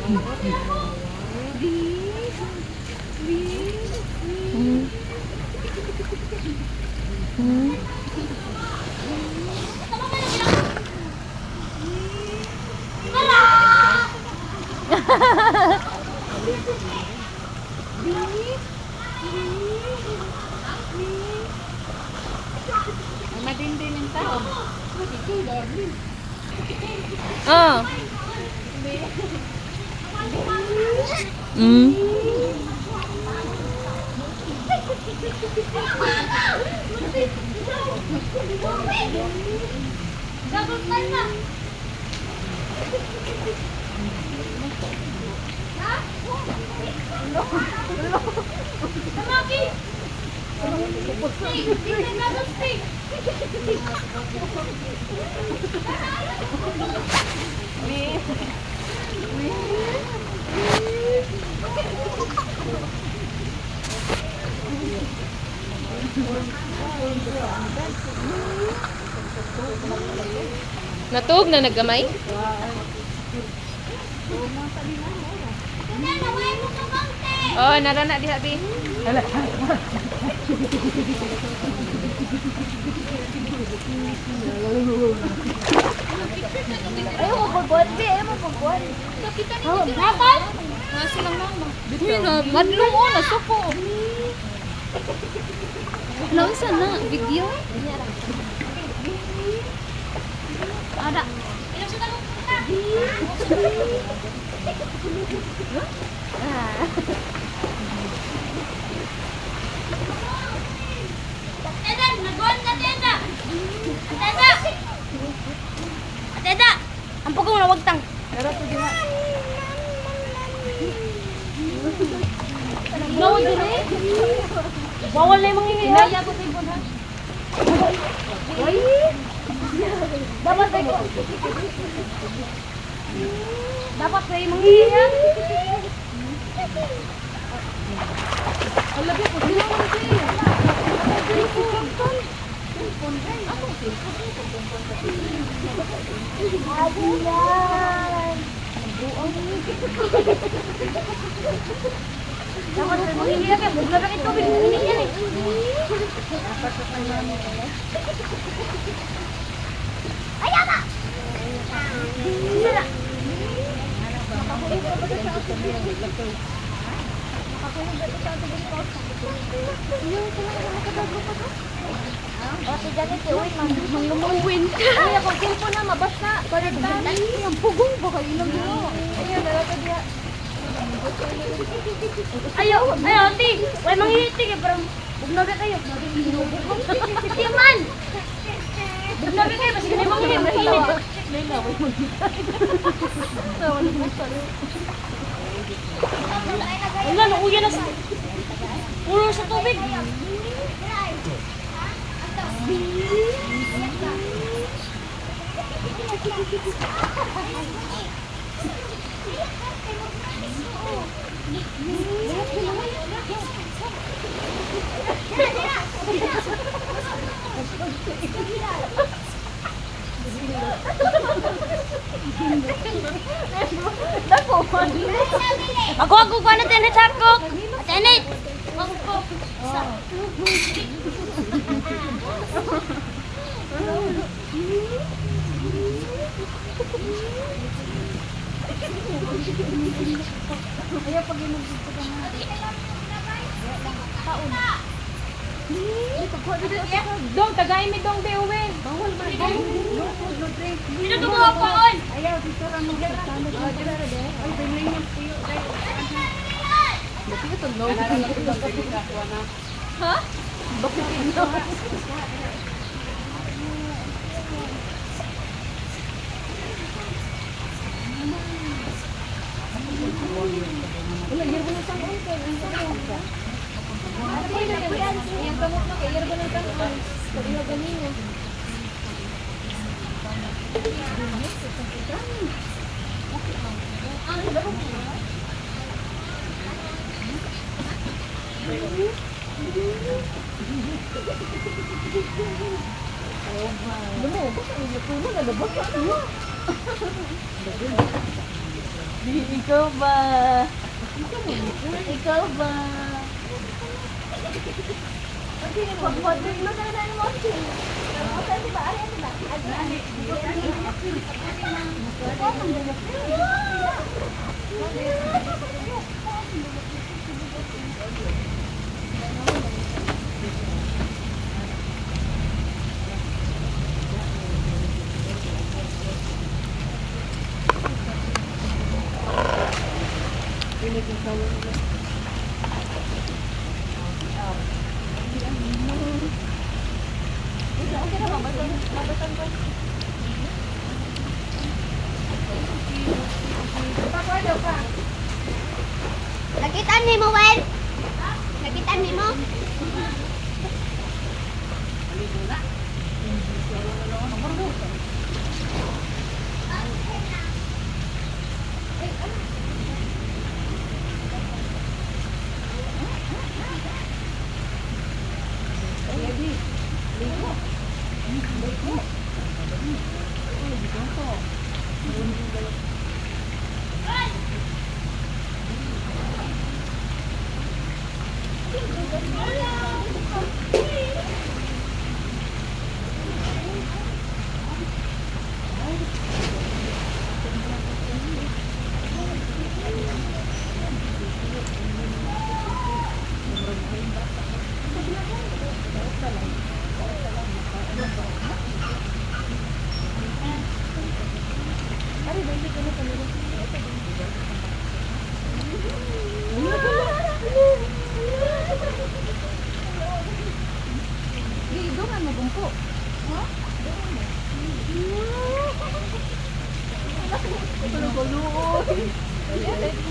Madindi ng tao. Oh. Mm. Natug na naggamay? Oh, narana diha bi. Ayaw mo pagbuhat, be. Ayaw mo pagbuhat. Nakita niyo dito. Nakal? Nasi lang naman. Uy, na madlong oh, nasuko. Nausa na video. Ada. Ilang sa tanong punta? Ateda, nagbuhat na Ateda. Ateda! Ateda! Ang pagong na wagtang. Pero to diha. Nawag din eh. Bawal na yung mga hingi. Inaya ko din ha. Ay! Dapat ay ko. Dapat na yung mga hingi. Alabi ko sila mo siya. Ayan! Dapat ay mga hingi ka. Huwag na bakit tubig ng hingi yan eh. Ayaw na! Sila! Ate Janet, uy, manglumuwin ka. Ay, ako cellphone na, mabasa. Ang pugong ba kayo lang yun? Ayun, nalata diya. Ayaw, ayaw, ate. Uy, manghihitig eh, parang bugnaga kayo. Tiyaman! Bugnaga kayo, kasi ganun manghihitig, mahinit. Wala, nauya na sa... Puro sa tubig. Ako ko na tenet ako. Tenet. Ako. Ayaw pag inugto ka na. Taon. Dong tagay mi dong be uwi. Bawal man. No drink. Sino gumawa pa on? Ayaw dito ra mo sa tanod. Ay, bilhin mo puyo. Bakit ito no? Ha? Bakit ito? Wala, hirap na sa unko. Ano ba yung gamot na kaya hirap na sa unko. Sabi mo ganino. Ikaw ba? Ikaw ba? Sige, pag-model mo na na mo. Kasi ba, ari ba? Nakitaan ni mo, Wen? Nakitaan ni mo?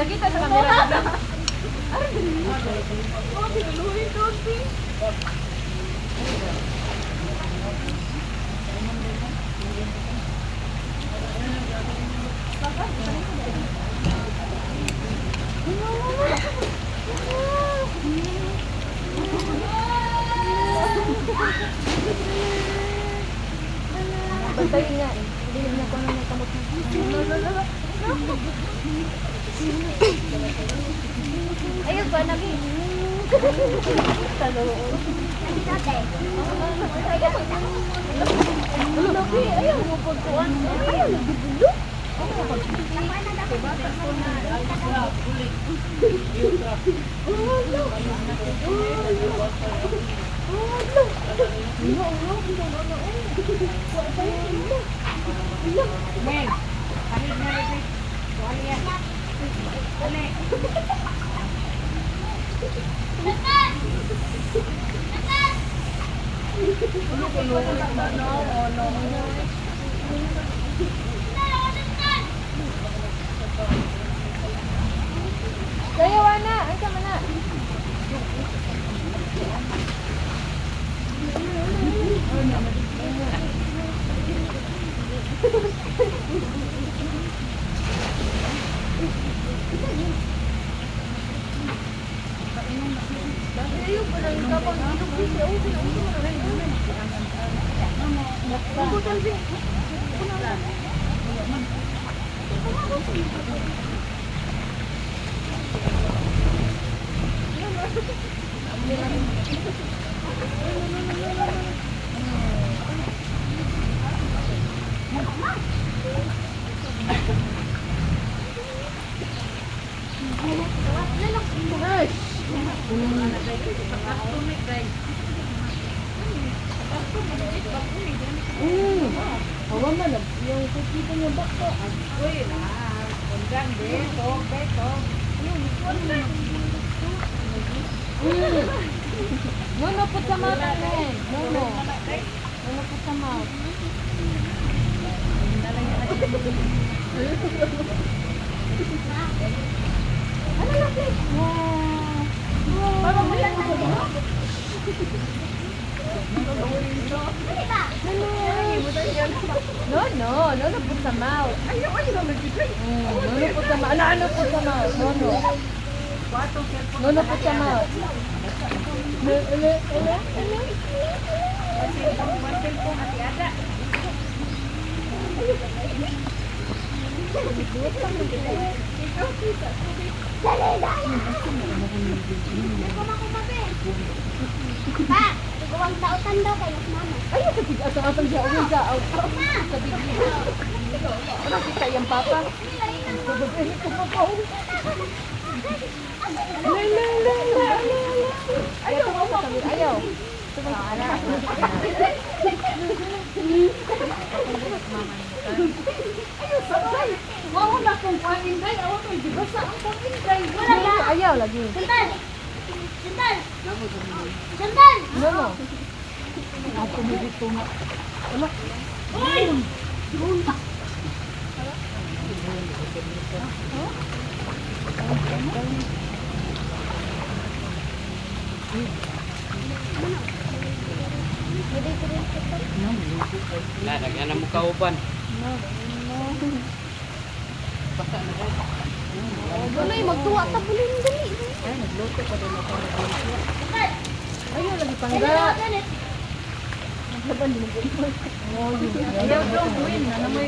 Nakita sa camera. Bantayin niya eh. Hindi niya kung ano may kamot na. Ayun ba, nagi? Nagi dati. Lagi, ayaw mo pagkuhan. Ayaw, nagbibulo. Men, kahit na rin. Wali yan. Wali. Kaya wana, ang sama na. Hawa man, yung kukita niya bako. Uy, kundang beto, beto. Nono put sa mouth, men. Nono. Nono put sa mouth. Ano lang, please? Wow. Baba mo lang natin. Nono. Nono put sa mouth. Ayaw, ayaw, nag-drink. Nono put sa mouth. Ano put sa mouth? Nono. Nono put sa mouth. Mantel po, hati-hata. Pa, iguang tautan daw kayo, mama. Ay, asang-asang siya uwi sa sa bigli. Ano kita yung papa? Babae ko pa po. Ayaw ko sa kami. Ayaw. Ayaw sabay. Wow na kung paninday. Awa ko ibigasa ang paninday. Wala na. Ayaw lagi. Sandal! Sandal! Sandal! Ano? Ako mo dito nga. Ano? Uy! Nah, lagyan na mo kauban. Tuloy, magtuwa ta po lang dali. Ay, nagluto pa din ako. Sandal! Ayaw lagi Kaya pangga. na ganit. Laban din mo. Oh, yun. Ayaw daw win na naman.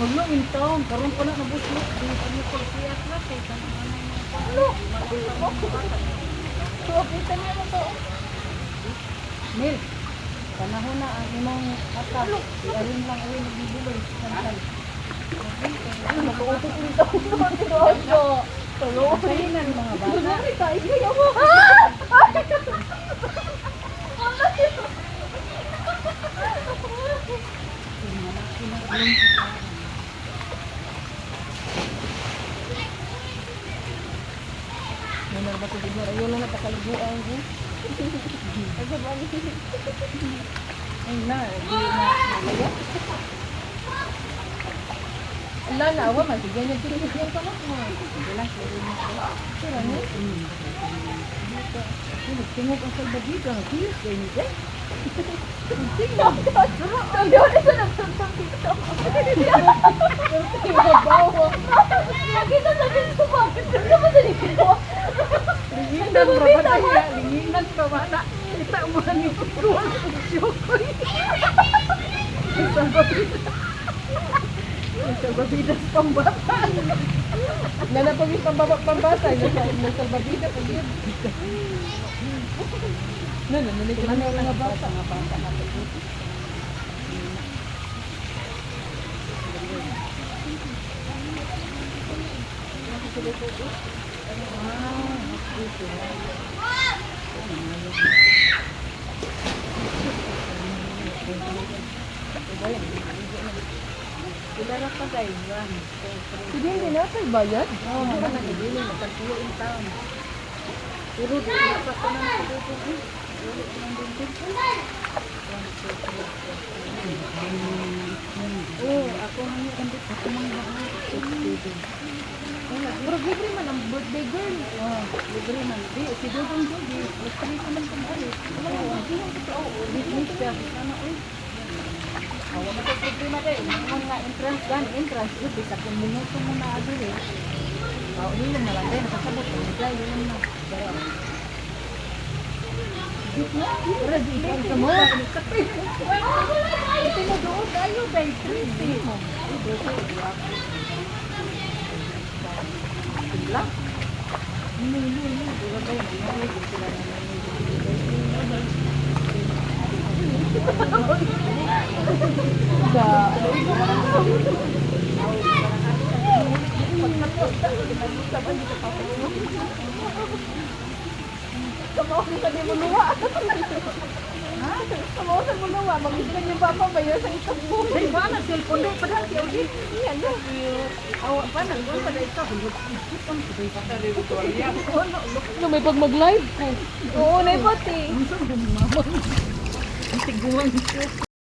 Wag mo intong, karon ko na nabuslo. Di pa mo ko siya class eh kanang ano. So, kita niya mo to. Mil. Panahon na ang imong mata. Iarin lang uwi nagbibuloy. Santal. Ano mag-uutot dito? Ano? Tuloy na ng mga bata. Tuloy tayo. Ikaw mo. Benar ba ito? Ayaw lang napakaliguan ko. Ay na, di na nalaya. Ala na, awa man. Sige niya dito yung kamot mo. Wala, sige niya ito. Sira niya? Tingog ang salbabida. Kiyos kayo niya. Tingog ka. Sabi ko na sa nagsansang dito. Tingog bawa. Nakita sa dito ba? Ito ba sa dito? Linginan pa ba na niya? Linginan pa ba na? Kita mo ni Pagkuhan ang syokoy. Ang salbabidas pambata. Nanapag yung pambata. Yung salbabida pag yun. Nananig ko na mga bata. Mga bata na ito. Kailan pa tayo yan? Hindi na tayo bayad? Oo, hindi na nagigili. Nagkatuwa yung taon. Pero di na pa ko na nagkatuwa. Oo, ako nga yung kandit. Ako mga bahay. Pero libre man ang birthday girl. Libre man. Di, si Dodong Jogi. Basta rin naman kung alis. Alam mo, hindi lang ito. Miss siya. Sana, uy. Awa mo ito problema tayo. Mga nga entrance gan. Entrance. Yun, bisa kung minuto mo na agad eh. Hindi lang nalang tayo. Nakasabot. Hindi yun na. Pero, pero di ka mo. Ito mo doon. Ayaw dahil 30 mo. Sila? Kamawin ka din mo luwa. Kamawin mo luwa. Mag-islan yung papa ba yun sa isang buhay. Ba na, cellphone doon. Padahal siya ulit. Yan na. Awa pa na. Doon pa na ito. No, may pag mag-live ko. Oo, na ipati. Ang saan ba ni mama? Ang tiguan ko.